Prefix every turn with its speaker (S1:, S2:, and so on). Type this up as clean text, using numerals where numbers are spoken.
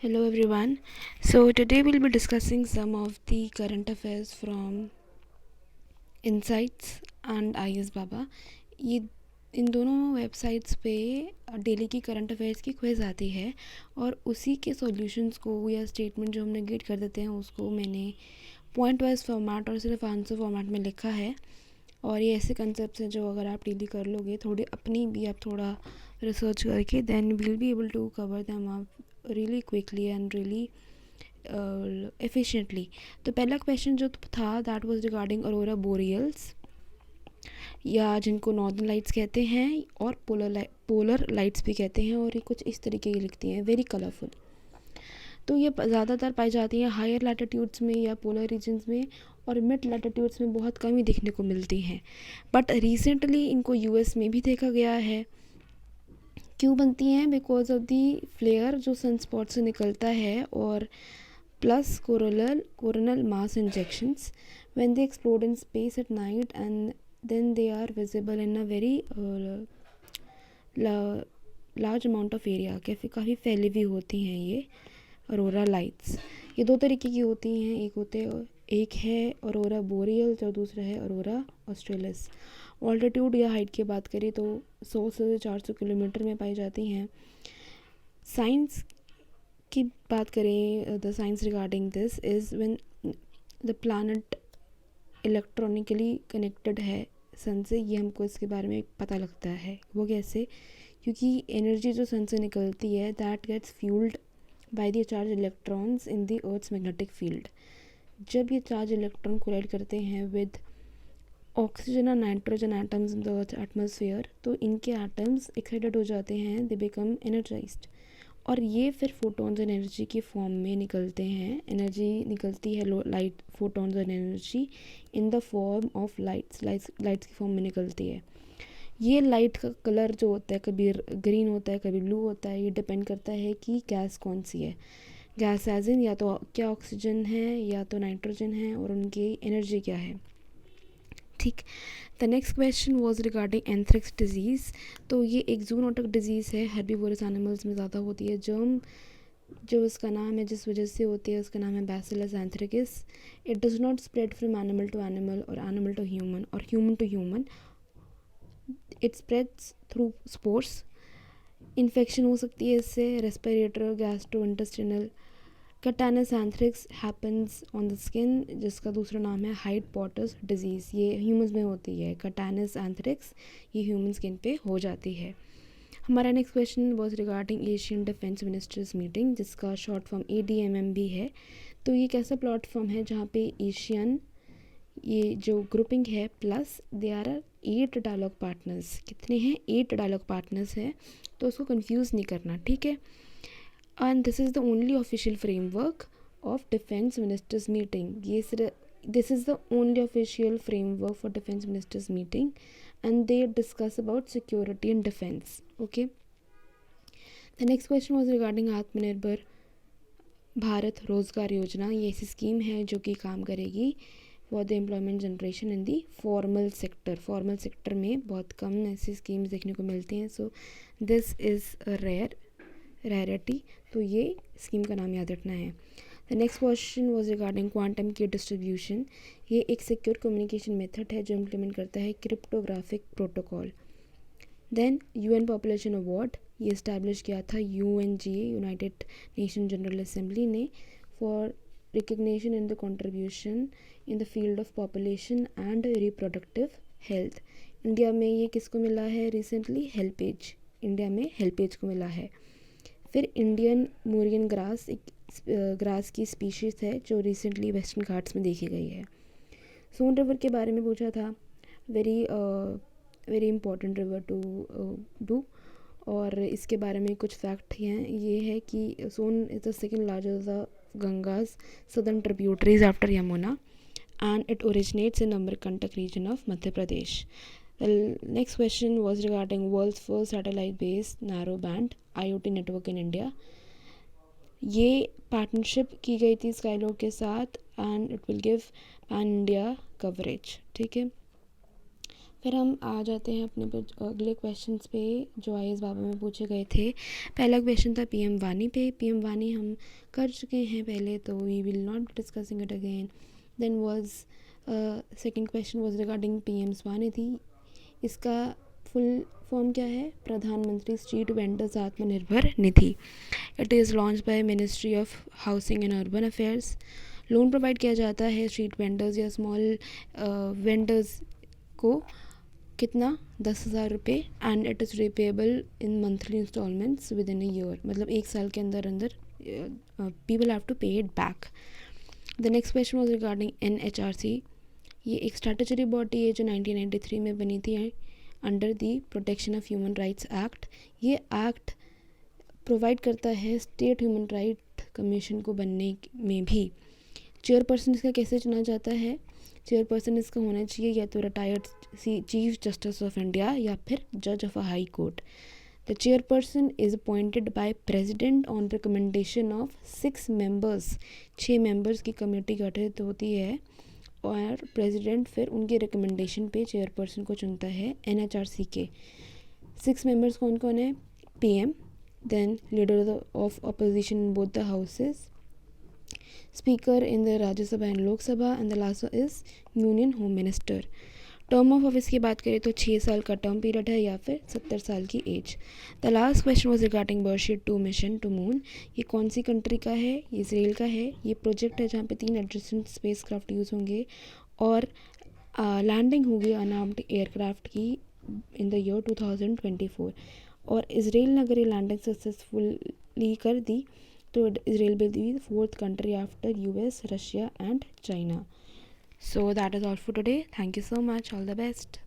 S1: Hello everyone. So today we'll be discussing some of the current affairs from Insights and IS Baba. ये इन दोनों websites पे daily की current affairs की quiz आती है और उसी के सॉल्यूशंस को या स्टेटमेंट जो हम नेगेट कर देते हैं उसको मैंने पॉइंट वाइज फॉर्मेट और सिर्फ आंसर फॉर्मेट में लिखा है। और ये ऐसे कंसेप्ट हैं जो अगर आप डेली कर लोगे थोड़ी अपनी भी आप थोड़ा रिसर्च करके then we'll be able to cover them आप really quickly and really efficiently. तो पहला क्वेश्चन जो था that was regarding aurora borealis या जिनको नॉर्दर्न लाइट्स कहते हैं और पोलर लाइट्स भी कहते हैं, और ये कुछ इस तरीके की लिखती हैं, वेरी कलरफुल। तो ये ज़्यादातर पाई जाती हैं हायर लैटिट्यूड्स में या पोलर रीजन्स में, और मिड लैटिट्यूड्स में बहुत कम ही देखने को मिलती हैं। बट रिसेंटली इनको यूएस में भी देखा गया है। क्यों बनती हैं? बिकॉज ऑफ दी फ्लेयर जो सन स्पॉट से निकलता है, और plus coronal mass injections when they explode in space at night and then they are visible in a very large amount of area. काफ़ी फैली हुई होती हैं ये अरोरा लाइट्स। ये दो तरीके की होती हैं, एक है अरोरा बोरियल्स और दूसरा है अरोरा ऑस्ट्रेलिस। ऑल्टीट्यूड या हाइट की बात करें तो 100 से 400 किलोमीटर में पाई जाती हैं। साइंस की बात करें, the science regarding this is when the planet electronically connected है सन से, ये हमको इसके बारे में पता लगता है। वो कैसे? क्योंकि एनर्जी जो सन से निकलती है that gets fuelled by the charge electrons in the earth's magnetic field. जब ये चार्ज इलेक्ट्रॉन कोलाइड करते हैं विद ऑक्सीजन और nitrogen atoms in the earth atmosphere, तो इनके एटम्स एक्साइटेड हो जाते हैं, दे बिकम एनर्जाइज्ड, और ये फिर फोटॉन्स एनर्जी की फॉर्म में निकलते हैं। एनर्जी निकलती है लाइट, फोटॉन्स और energy in the form of lights की फॉर्म में निकलती है। ये लाइट का कलर जो होता है कभी ग्रीन होता है कभी ब्लू होता है, ये डिपेंड करता है कि गैस कौन सी है। गैस एज इन या तो क्या ऑक्सीजन है या तो नाइट्रोजन है, और उनकी एनर्जी क्या है। ठीक। The next question was regarding anthrax disease. तो ये एक जूनोटिक डिजीज़ है, हर्बीवोरस एनिमल्स में ज़्यादा होती है। जर्म जो इसका नाम है जिस वजह से होती है उसका नाम है bacillus anthracis. It does not spread from animal to animal और एनिमल टू ह्यूमन और human to human. It spreads through spores. Infection हो सकती है इससे respirator gastro intestinal. Cutaneous anthrax happens on the skin, जिसका दूसरा नाम है हाइड पॉटर्स डिजीज़। ये ह्यूमंस में होती है कैटानस एंथ्रिक्स, ये ह्यूमन स्किन पे हो जाती है। हमारा next question was regarding Asian defence ministers meeting, जिसका शॉर्ट फॉर्म ADMM भी है। तो ये कैसा प्लेटफॉर्म है जहाँ पे एशियन ये जो ग्रुपिंग है plus they are 8 dialogue partners. कितने हैं? 8 डायलॉग पार्टनर्स हैं, तो उसको कंफ्यूज नहीं करना, ठीक है। And this is the only official framework of defence ministers meeting. This is the only official framework for defence ministers meeting and they discuss about security and defence. Okay. The next question was regarding आत्मनिर्भर भारत रोजगार योजना। ये ऐसी scheme है जो कि काम करेगी for the employment generation in the formal sector. Formal sector में बहुत कम ऐसी स्कीम्स देखने को मिलती हैं, so this is a rarity. तो ये स्कीम का नाम याद रखना है। The next question was regarding quantum की डिस्ट्रीब्यूशन। ये एक सिक्योर कम्युनिकेशन मेथड है जो इम्प्लीमेंट करता है cryptographic protocol. Then UN population award, ये इस्टेब्लिश किया था UNGA united nation general assembly ने for recognition in the contribution in the field of population and reproductive health. India में ये किसको मिला है रिसेंटली? हेल्पेज। इंडिया में हेल्पेज को मिला है। फिर इंडियन मोरियन ग्रास, एक ग्रास की स्पीशीज़ है जो रिसेंटली वेस्टर्न घाट्स में देखी गई है। सोन रिवर के बारे में पूछा था, very important river to do, और इसके बारे में कुछ फैक्ट हैं। ये है कि Son is the second largest the Ganges southern tributaries after Yamuna and it originates in Amarkantak region of Madhya Pradesh. The next question was regarding world's first satellite based narrow band IoT network in India. ये partnership की गई थी स्काईलोक के साथ and it will give pan India coverage, ठीक है। फिर हम आ जाते हैं अपने अगले क्वेश्चंस पे जो IAS बाबा में पूछे गए थे। पहला क्वेश्चन था PM वानी पे। PM वानी हम कर चुके हैं पहले, तो we will not be discussing it again. Then was second question was regarding PM SVANidhi. इसका फुल फॉर्म क्या है? Pradhan Mantri street vendors Atmanirbhar Nidhi. It is launch by ministry of housing and urban affairs. Loan provide किया जाता है स्ट्रीट वेंडर्स या small vendors को। कितना? 10,000 रुपये। And it is repayable in monthly instalments within a year. मतलब एक साल के अंदर अंदर पीपल हैव टू पे it back. The next question was regarding NHRC। ये एक स्टैट्यूटरी बॉडी है जो 1993 में बनी थी under the protection of human rights act. ये एक्ट प्रोवाइड करता है स्टेट ह्यूमन राइट कमीशन को बनने में भी। चेयरपर्सन इसका कैसे चुना जाता है? चेयरपर्सन इसका होना चाहिए या तो retired chief justice of India या फिर जज of a high court. The chairperson is appointed by president on recommendation of 6 members. 6 members की कमेटी गठित होती है और प्रेसिडेंट फिर उनके रिकमेंडेशन पे चेयरपर्सन को चुनता है। NHRC के 6 मेंबर्स कौन कौन है? PM, then leader of opposition in both the houses, speaker in the Rajya Sabha and Lok Sabha, and the last is union home minister. Term of office की बात करें तो 6 साल का टर्म पीरियड है या फिर 70 साल की age. The last question was regarding Beresheet 2 mission to moon. ये कौन सी कंट्री का है? ये इसराइल का है। ये प्रोजेक्ट है जहाँ पे 3 एडजेसेंट स्पेस क्राफ्ट यूज़ होंगे और लैंडिंग होगी अनार्म्ड एयरक्राफ्ट की इन द ईयर 2024। और इसराइल ने अगर ये लैंडिंग सक्सेसफुली कर दी तो Israel will be the 4th country after US, Russia and China. So that is all for today. Thank you so much. All the best.